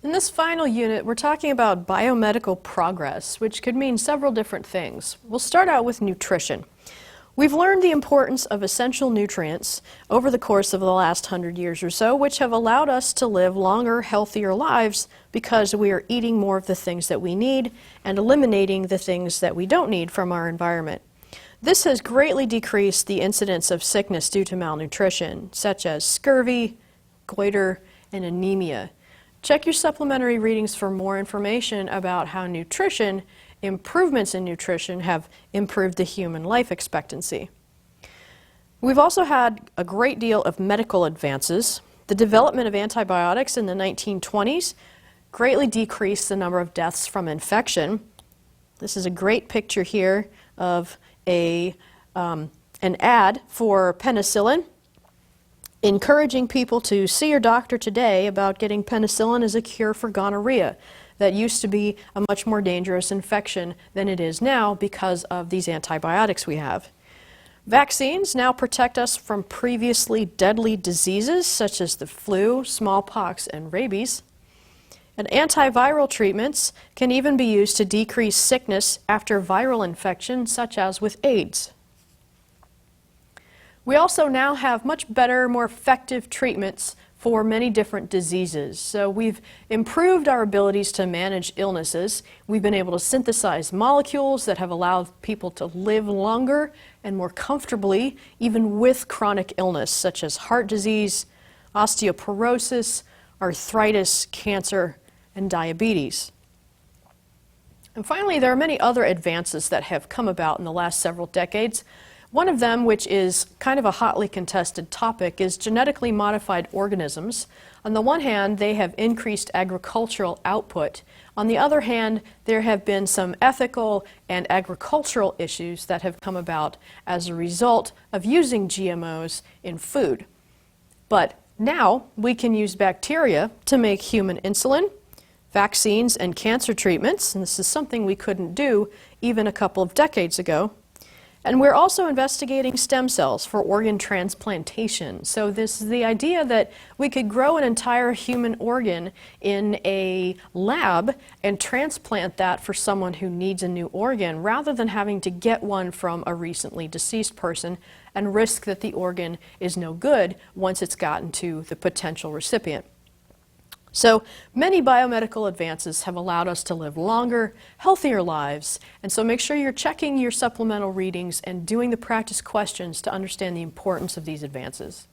In this final unit, we're talking about biomedical progress, which could mean several different things. We'll start out with nutrition. We've learned the importance of essential nutrients over the course of the last 100 years or so, which have allowed us to live longer, healthier lives because we are eating more of the things that we need and eliminating the things that we don't need from our environment. This has greatly decreased the incidence of sickness due to malnutrition, such as scurvy, goiter, and anemia. Check your supplementary readings for more information about how improvements in nutrition have improved the human life expectancy. We've also had a great deal of medical advances. The development of antibiotics in the 1920s greatly decreased the number of deaths from infection. This is a great picture here of an ad for penicillin, encouraging people to see your doctor today about getting penicillin as a cure for gonorrhea. That used to be a much more dangerous infection than it is now because of these antibiotics we have. Vaccines now protect us from previously deadly diseases such as the flu, smallpox, and rabies. And antiviral treatments can even be used to decrease sickness after viral infection, such as with AIDS. We also now have much better, more effective treatments for many different diseases. So we've improved our abilities to manage illnesses. We've been able to synthesize molecules that have allowed people to live longer and more comfortably, even with chronic illness, such as heart disease, osteoporosis, arthritis, cancer, and diabetes. And finally, there are many other advances that have come about in the last several decades. One of them, which is kind of a hotly contested topic, is genetically modified organisms. On the one hand, they have increased agricultural output. On the other hand, there have been some ethical and agricultural issues that have come about as a result of using GMOs in food. But now we can use bacteria to make human insulin, vaccines, and cancer treatments, and this is something we couldn't do even a couple of decades ago. And we're also investigating stem cells for organ transplantation. So this is the idea that we could grow an entire human organ in a lab and transplant that for someone who needs a new organ, rather than having to get one from a recently deceased person and risk that the organ is no good once it's gotten to the potential recipient. So many biomedical advances have allowed us to live longer, healthier lives, and so make sure you're checking your supplemental readings and doing the practice questions to understand the importance of these advances.